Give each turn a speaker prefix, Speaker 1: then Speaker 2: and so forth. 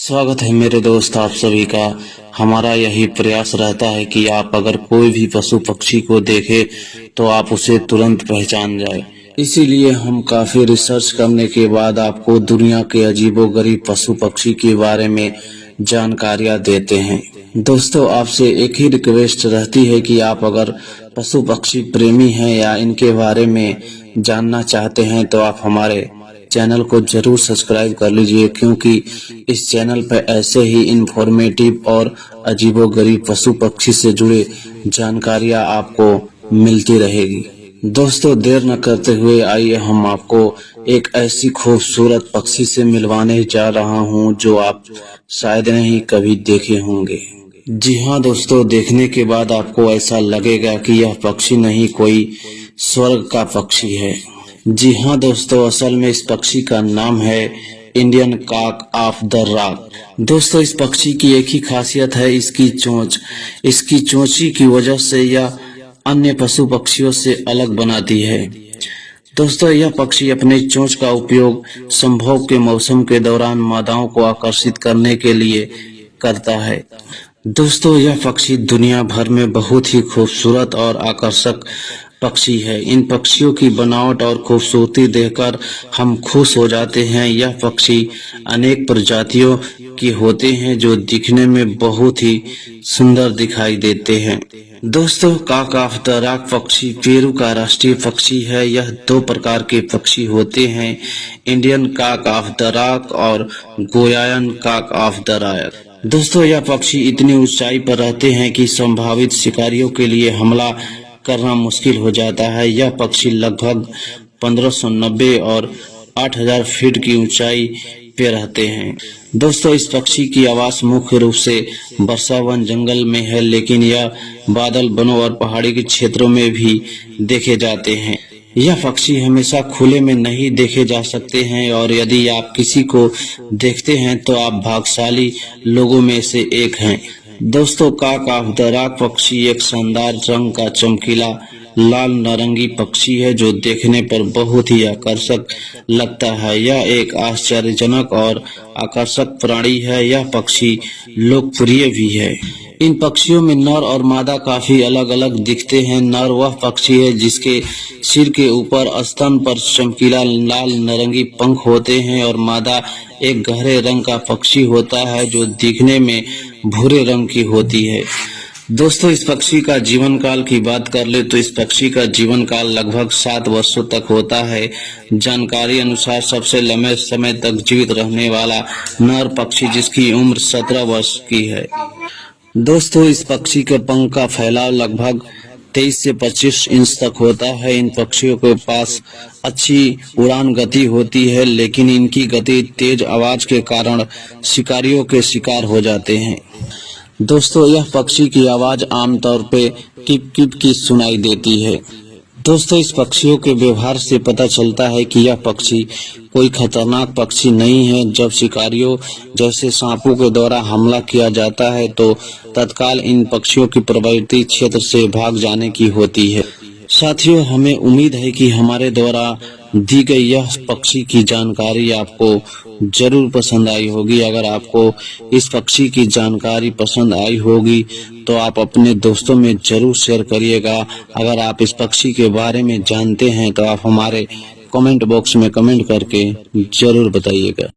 Speaker 1: स्वागत है मेरे दोस्त आप सभी का। हमारा यही प्रयास रहता है कि आप अगर कोई भी पशु पक्षी को देखे तो आप उसे तुरंत पहचान जाए। इसीलिए हम काफी रिसर्च करने के बाद आपको दुनिया के अजीबोगरीब पशु पक्षी के बारे में जानकारियां देते हैं। दोस्तों, आपसे एक ही रिक्वेस्ट रहती है कि आप अगर पशु पक्षी प्रेमी हैं या इनके बारे में जानना चाहते हैं तो आप हमारे चैनल को जरूर सब्सक्राइब कर लीजिए, क्योंकि इस चैनल पर ऐसे ही इंफॉर्मेटिव और अजीबोगरीब पशु पक्षी से जुड़े जानकारियां आपको मिलती रहेगी। दोस्तों, देर न करते हुए आइए हम आपको एक ऐसी खूबसूरत पक्षी से मिलवाने जा रहा हूं जो आप शायद नहीं कभी देखे होंगे। जी हाँ दोस्तों, देखने के बाद आपको ऐसा लगेगा कि यह पक्षी नहीं कोई स्वर्ग का पक्षी है। जी हाँ दोस्तों, असल में इस पक्षी का नाम है Indian cock of the rock. दोस्तों, इस पक्षी की एक ही खासियत है इसकी चोंच। इसकी चोंची की वजह से यह अन्य पशु पक्षियों से अलग बनाती है। दोस्तों, यह पक्षी अपने चोंच का उपयोग संभोग के मौसम के दौरान मादाओं को आकर्षित करने के लिए करता है। दोस्तों, यह पक्षी दुनिया भर में बहुत ही खूबसूरत और आकर्षक पक्षी है। इन पक्षियों की बनावट और खूबसूरती देखकर हम खुश हो जाते हैं। यह पक्षी अनेक प्रजातियों के होते हैं जो दिखने में बहुत ही सुंदर दिखाई देते हैं। दोस्तों, कॉक ऑफ द रॉक पक्षी पेरू का राष्ट्रीय पक्षी है। यह दो प्रकार के पक्षी होते हैं, Indian cock of the rock और Guianan cock of the rock. दोस्तों, यह पक्षी इतनी ऊंचाई पर रहते हैं कि संभावित शिकारियों के लिए हमला करना मुश्किल हो जाता है। यह पक्षी लगभग 1590 और 8000 फीट की ऊंचाई पे रहते हैं। दोस्तों, इस पक्षी की आवास मुख्य रूप से वर्षावन जंगल में है, लेकिन यह बादल वनों और पहाड़ी के क्षेत्रों में भी देखे जाते हैं। यह पक्षी हमेशा खुले में नहीं देखे जा सकते हैं और यदि आप किसी को देखते हैं तो आप भाग्यशाली लोगों में से एक हैं। दोस्तों, कॉक ऑफ द रॉक पक्षी एक शानदार रंग का चमकीला लाल नारंगी पक्षी है जो देखने पर बहुत ही आकर्षक लगता है। यह एक आश्चर्यजनक और आकर्षक प्राणी है। यह पक्षी लोकप्रिय भी है। इन पक्षियों में नर और मादा काफी अलग अलग दिखते हैं। नर वह पक्षी है जिसके सिर के ऊपर स्तन पर चमकीला लाल नारंगी पंख होते हैं और मादा एक गहरे रंग का पक्षी होता है जो दिखने में भूरे रंग की होती है। दोस्तों, इस पक्षी का जीवन काल की बात कर ले तो इस पक्षी का जीवन काल लगभग 7 वर्षों तक होता है। जानकारी अनुसार सबसे लंबे समय तक जीवित रहने वाला नर पक्षी जिसकी उम्र 17 वर्ष की है। दोस्तों, इस पक्षी के पंख का फैलाव लगभग 23 से 25 इंच तक होता है। इन पक्षियों के पास अच्छी उड़ान गति होती है, लेकिन इनकी गति तेज आवाज के कारण शिकारियों के शिकार हो जाते हैं। दोस्तों, यह पक्षी की आवाज आमतौर पे किप किप की सुनाई देती है। दोस्तों, इस पक्षियों के व्यवहार से पता चलता है कि यह पक्षी कोई खतरनाक पक्षी नहीं है। जब शिकारियों जैसे सांपों के द्वारा हमला किया जाता है तो तत्काल इन पक्षियों की प्रवृत्ति क्षेत्र से भाग जाने की होती है। साथियों, हमें उम्मीद है कि हमारे द्वारा दी गई यह पक्षी की जानकारी आपको जरूर पसंद आई होगी। अगर आपको इस पक्षी की जानकारी पसंद आई होगी तो आप अपने दोस्तों में जरूर शेयर करिएगा। अगर आप इस पक्षी के बारे में जानते हैं तो आप हमारे कमेंट बॉक्स में कमेंट करके जरूर बताइएगा।